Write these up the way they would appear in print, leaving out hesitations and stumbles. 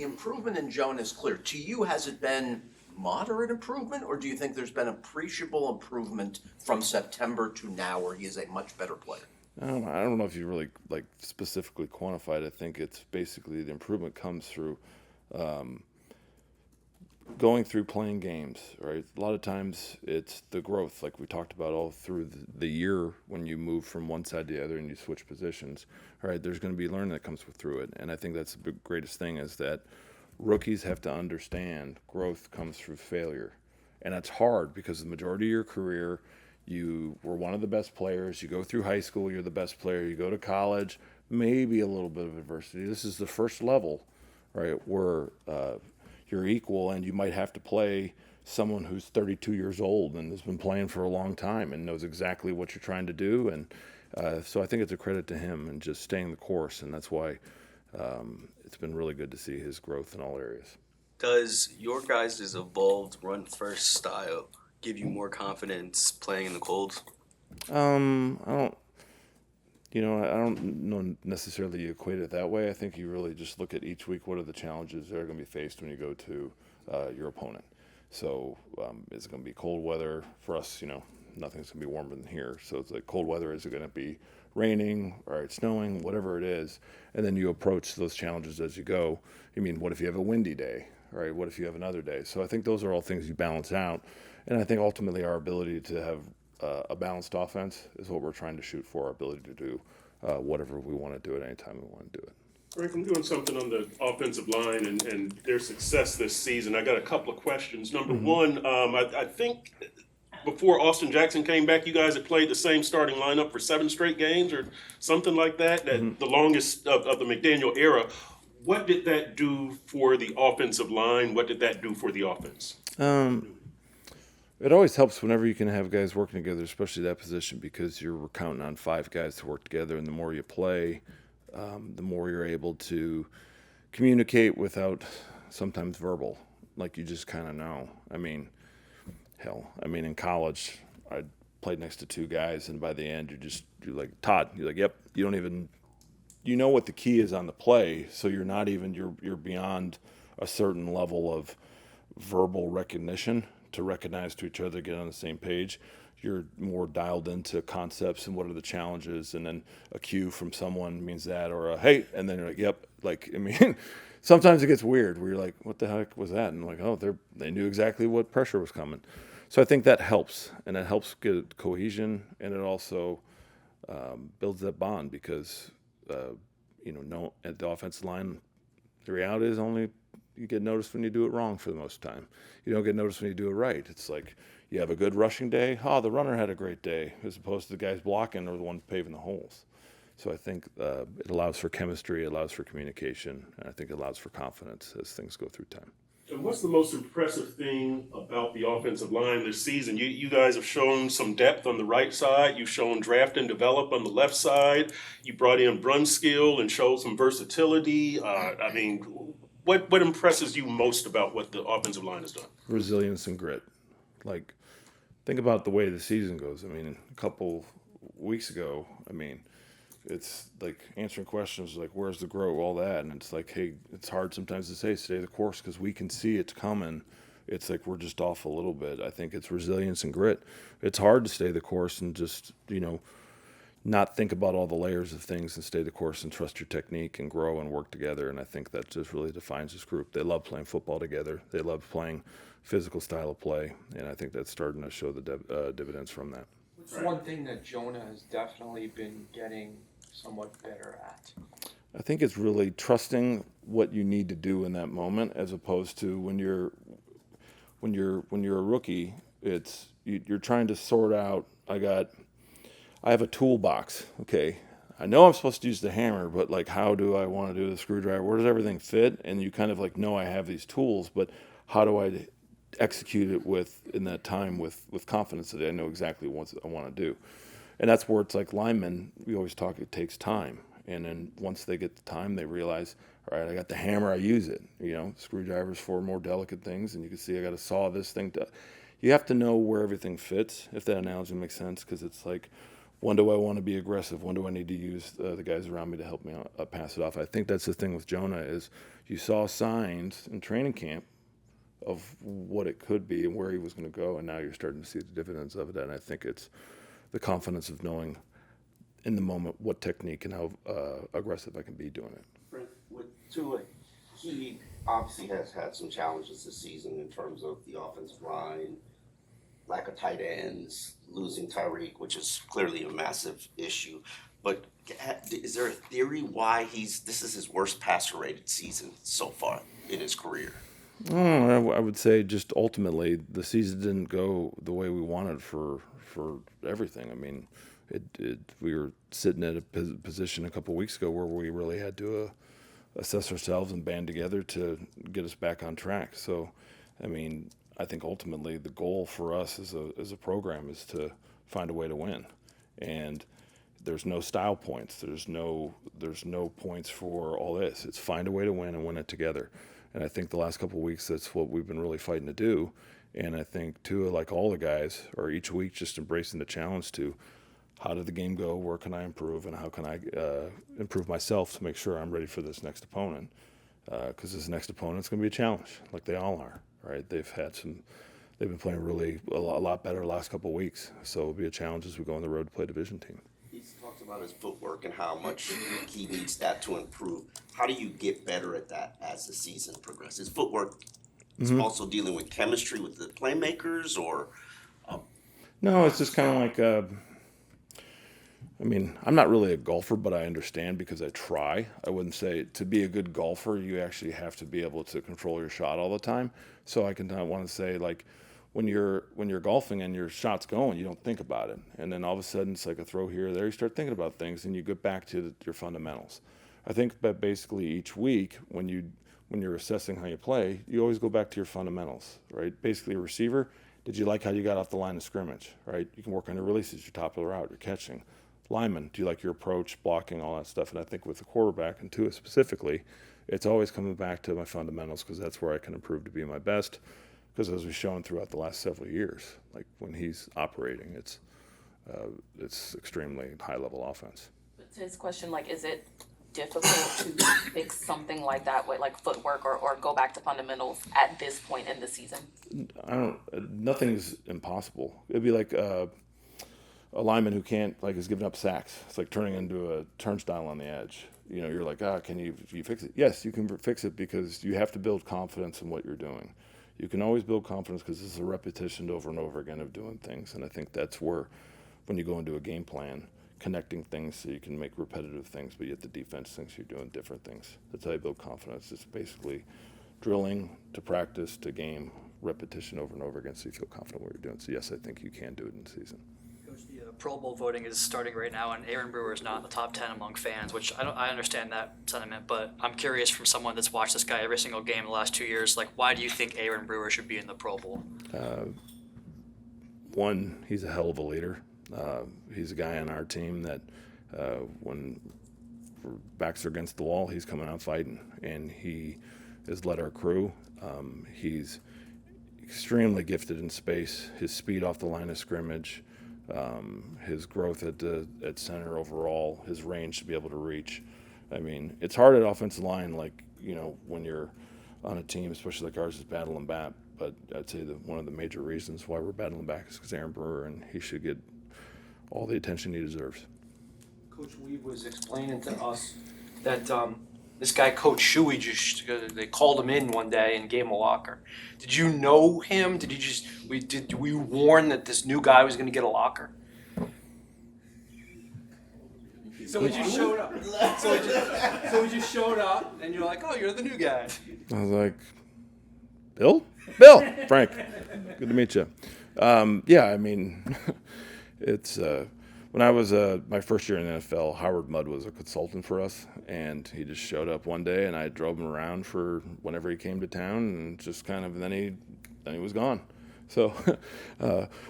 improvement in Jonah is clear. To you, has it been moderate improvement, or do you think there's been appreciable improvement from September to now where he is a much better player? I don't know if you really like specifically quantified. I think it's basically the improvement comes through going through playing games, right? A lot of times it's the growth, like we talked about all through the year when you move from one side to the other and you switch positions, right? There's going to be learning that comes through it. And I think that's the greatest thing is that rookies have to understand growth comes through failure. And that's hard because the majority of your career, you were one of the best players. You go through high school, you're the best player. You go to college, maybe a little bit of adversity. This is the first level, right, where you're equal, and you might have to play someone who's 32 years old and has been playing for a long time and knows exactly what you're trying to do. And so I think it's a credit to him and just staying the course, and that's why it's been really good to see his growth in all areas. Does your guys' evolved run first style give you more confidence playing in the cold? I don't. I don't know necessarily you equate it that way. I think you really just look at each week. What are the challenges that are going to be faced when you go to your opponent? So is it going to be cold weather for us? Nothing's going to be warmer than here. So it's like cold weather. Is it going to be raining or it's snowing? Whatever it is, and then you approach those challenges as you go. I mean, what if you have a windy day? Right? What if you have another day? So I think those are all things you balance out, and I think ultimately our ability to have a balanced offense is what we're trying to shoot for, our ability to do whatever we want to do at any time we want to do it. Frank, I'm doing something on the offensive line and their success this season. I got a couple of questions. Number one, I think before Austin Jackson came back, you guys had played the same starting lineup for 7 straight games or something like that, the longest of the McDaniel era. What did that do for the offensive line? What did that do for the offense? It always helps whenever you can have guys working together, especially that position, because you're counting on 5 guys to work together, and the more you play, the more you're able to communicate without sometimes verbal, like you just kind of know. I mean, in college, I played next to 2 guys, and by the end, you're like, Todd, you're like, yep, you don't even, you know what the key is on the play, so you're not even, you're beyond a certain level of verbal recognition to recognize to each other, get on the same page. You're more dialed into concepts and what are the challenges, and then a cue from someone means that, or a hey, and then you're like, yep. Like, I mean, sometimes it gets weird where you're like, what the heck was that? And like, oh, they knew exactly what pressure was coming. So I think that helps, and it helps get cohesion, and it also builds that bond because, no, at the offensive line, the reality is only you get noticed when you do it wrong for the most time. You don't get noticed when you do it right. It's like you have a good rushing day. Oh, the runner had a great day, as opposed to the guys blocking or the one paving the holes. So I think it allows for chemistry, it allows for communication, and I think it allows for confidence as things go through time. And what's the most impressive thing about the offensive line this season? You guys have shown some depth on the right side. You've shown draft and develop on the left side. You brought in run skill and showed some versatility. What impresses you most about what the offensive line has done? Resilience and grit. Like, think about the way the season goes. I mean, a couple weeks ago, it's like answering questions like, where's the growth, all that. And it's like, hey, it's hard sometimes to say stay the course because we can see it's coming. It's like we're just off a little bit. I think it's resilience and grit. It's hard to stay the course and just, not think about all the layers of things and stay the course and trust your technique and grow and work together. And I think that just really defines this group. They love playing football together. They love playing physical style of play. And I think that's starting to show the dividends from that. What's one thing that Jonah has definitely been getting somewhat better at? I think it's really trusting what you need to do in that moment, as opposed to when you're a rookie, it's you're trying to sort out. I have a toolbox. Okay, I know I'm supposed to use the hammer, but like, how do I want to do the screwdriver? Where does everything fit? And you kind of like know I have these tools, but how do I execute it in that time with confidence that I know exactly what I want to do? And that's where it's like linemen, we always talk, it takes time. And then once they get the time, they realize, all right, I got the hammer, I use it. Screwdrivers for more delicate things, and you can see I got to saw this thing. You have to know where everything fits, if that analogy makes sense, because it's like when do I want to be aggressive? When do I need to use the guys around me to help me pass it off? I think that's the thing with Jonah is you saw signs in training camp of what it could be and where he was going to go, and now you're starting to see the dividends of it. And I think it's the confidence of knowing in the moment what technique and how aggressive I can be doing it. Brent, with Tua, he obviously has had some challenges this season in terms of the offensive line, lack of tight ends, losing Tyreek, which is clearly a massive issue. But is there a theory why this is his worst passer rated season so far in his career? I would say just ultimately the season didn't go the way we wanted for everything. I mean, we were sitting at a position a couple of weeks ago where we really had to assess ourselves and band together to get us back on track. So, I mean, I think ultimately the goal for us as a program is to find a way to win, and there's no style points. There's no points for all this. It's find a way to win and win it together. And I think the last couple of weeks that's what we've been really fighting to do. And I think Tua, like all the guys, are each week just embracing the challenge to how did the game go, where can I improve, and how can I improve myself to make sure I'm ready for this next opponent. Because this next opponent's going to be a challenge, like they all are, right? They've been playing really a lot better the last couple of weeks. So it'll be a challenge as we go on the road to play a division team. He's talked about his footwork and how much he needs that to improve. How do you get better at that as the season progresses? His footwork is also dealing with chemistry with the playmakers, or No, it's just kind of like, I mean, I'm not really a golfer, but I understand because I try. I wouldn't say to be a good golfer, you actually have to be able to control your shot all the time. So I want to say, like, when you're golfing and your shot's going, you don't think about it. And then all of a sudden it's like a throw here or there. You start thinking about things and you get back to your fundamentals. I think that basically each week when you're assessing how you play, you always go back to your fundamentals, right? Basically a receiver, did you like how you got off the line of scrimmage, right? You can work on your releases, your top of the route, your catching. Lineman, do you like your approach, blocking, all that stuff? And I think with the quarterback and Tua specifically, it's always coming back to my fundamentals because that's where I can improve to be my best. Because as we've shown throughout the last several years, like when he's operating, it's extremely high-level offense. But to his question, like, is it difficult to fix something like that with like footwork or go back to fundamentals at this point in the season? Nothing's impossible. It'd be like a lineman who is giving up sacks. It's like turning into a turnstile on the edge. You know, you're like, can you fix it? Yes, you can fix it because you have to build confidence in what you're doing. You can always build confidence because it's a repetition over and over again of doing things. And I think that's where, when you go into a game plan, connecting things so you can make repetitive things, but yet the defense thinks you're doing different things. That's how you build confidence. It's basically drilling to practice to game, repetition over and over again so you feel confident what you're doing. So yes, I think you can do it in the season. Coach, the Pro Bowl voting is starting right now, and Aaron Brewer is not in the top 10 among fans, which I understand that sentiment, but I'm curious from someone that's watched this guy every single game in the last 2 years, like, why do you think Aaron Brewer should be in the Pro Bowl? One, he's a hell of a leader. He's a guy on our team that when backs are against the wall, he's coming out fighting, and he has led our crew. He's extremely gifted in space. His speed off the line of scrimmage, his growth at center overall, his range to be able to reach. I mean, it's hard at offensive line, like, you know, when you're on a team, especially like ours, is battling back. But I'd say that one of the major reasons why we're battling back is because Aaron Brewer, and he should get all the attention he deserves. Coach Weave was explaining to us that this guy, Coach Shuey, they called him in one day and gave him a locker. Did you know him? Did we warn that this new guy was going to get a locker? So we just showed up. So we just showed up, and you're like, oh, you're the new guy. I was like, Bill, Frank, good to meet you. Yeah, I mean, it's when I was my first year in the NFL, Howard Mudd was a consultant for us, and he just showed up one day, and I drove him around for whenever he came to town, and just kind of then he was gone. So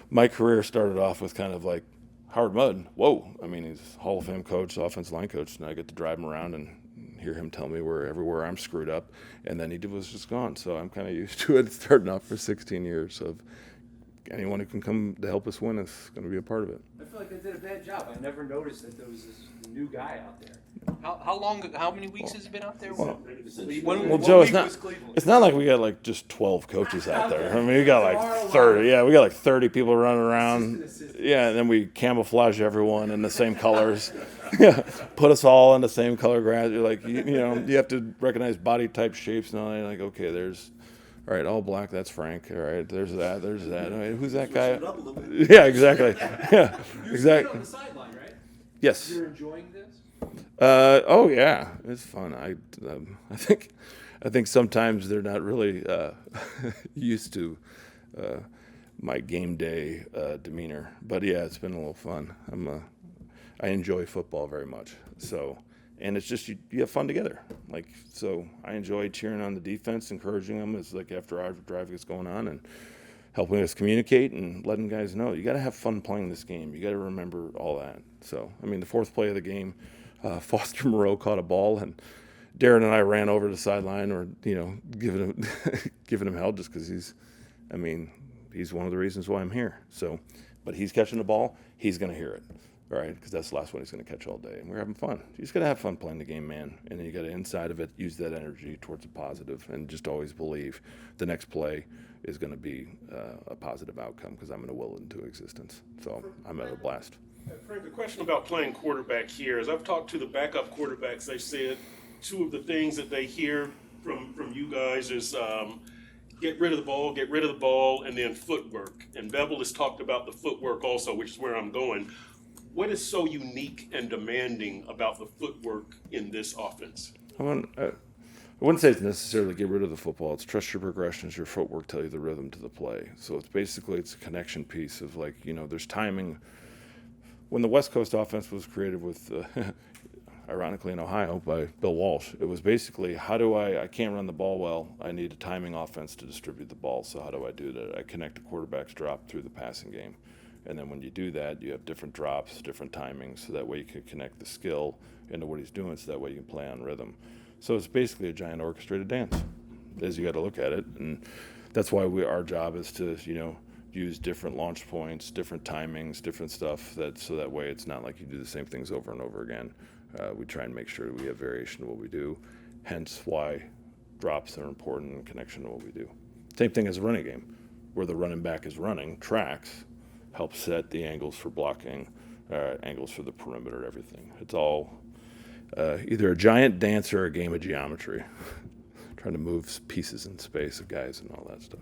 my career started off with kind of like Howard Mudd. Whoa, I mean, he's a Hall of Fame coach, offensive line coach, and I get to drive him around and hear him tell me everywhere I'm screwed up, and then he was just gone. So I'm kind of used to it, starting off for 16 years of anyone who can come to help us win is going to be a part of it. I feel like they did a bad job. I never noticed that there was this new guy out there. How many weeks has it been out there? Well, When Joe, week it's not. was Cleveland? It's not like we got like just 12 coaches out there. I mean, we got like 30. Yeah, we got like 30 people running around. Yeah, and then we camouflage everyone in the same colors. Yeah, put us all in the same color grass. You're like, you know, you have to recognize body type, shapes, and all that. You're like, okay, there's, all right, all black. That's Frank. All right, there's that. There's that. All right, who's that guy? Yeah, exactly. Yeah, exactly. On the sideline, right? Yes. You're enjoying this? Oh yeah, it's fun. I think sometimes they're not really used to my game day demeanor, but yeah, it's been a little fun. I enjoy football very much. So, and it's just you have fun together. Like, so I enjoy cheering on the defense, encouraging them as like after our drive gets going on, and helping us communicate and letting guys know you got to have fun playing this game. You got to remember all that. So, I mean, the fourth play of the game. Foster Moreau caught a ball, and Darren and I ran over to the sideline, or giving him hell just because he's one of the reasons why I'm here. So, but he's catching the ball, he's gonna hear it, all right? Because that's the last one he's gonna catch all day, and we're having fun. You just gotta have fun playing the game, man, and then you gotta inside of it use that energy towards a positive, and just always believe the next play is gonna be a positive outcome because I'm gonna will it into existence. So I'm at a blast. Frank, a question about playing quarterback here. As I've talked to the backup quarterbacks, they said two of the things that they hear from you guys is get rid of the ball, and then footwork. And Bevel has talked about the footwork also, which is where I'm going. What is so unique and demanding about the footwork in this offense? I wouldn't say it's necessarily get rid of the football. It's trust your progressions, your footwork tell you the rhythm to the play. So it's a connection piece of like, there's timing. When the West Coast offense was created with, ironically in Ohio, by Bill Walsh, it was basically I can't run the ball well. I need a timing offense to distribute the ball. So how do I do that? I connect the quarterback's drop through the passing game. And then when you do that, you have different drops, different timings, so that way you can connect the skill into what he's doing, so that way you can play on rhythm. So it's basically a giant orchestrated dance, as you got to look at it. And that's why our job is to, use different launch points, different timings, different stuff, so that way it's not like you do the same things over and over again. We try and make sure we have variation in what we do, hence why drops are important in connection to what we do. Same thing as a running game, where the running back is running, tracks, help set the angles for blocking, angles for the perimeter, everything. It's all either a giant dance or a game of geometry, trying to move pieces in space of guys and all that stuff.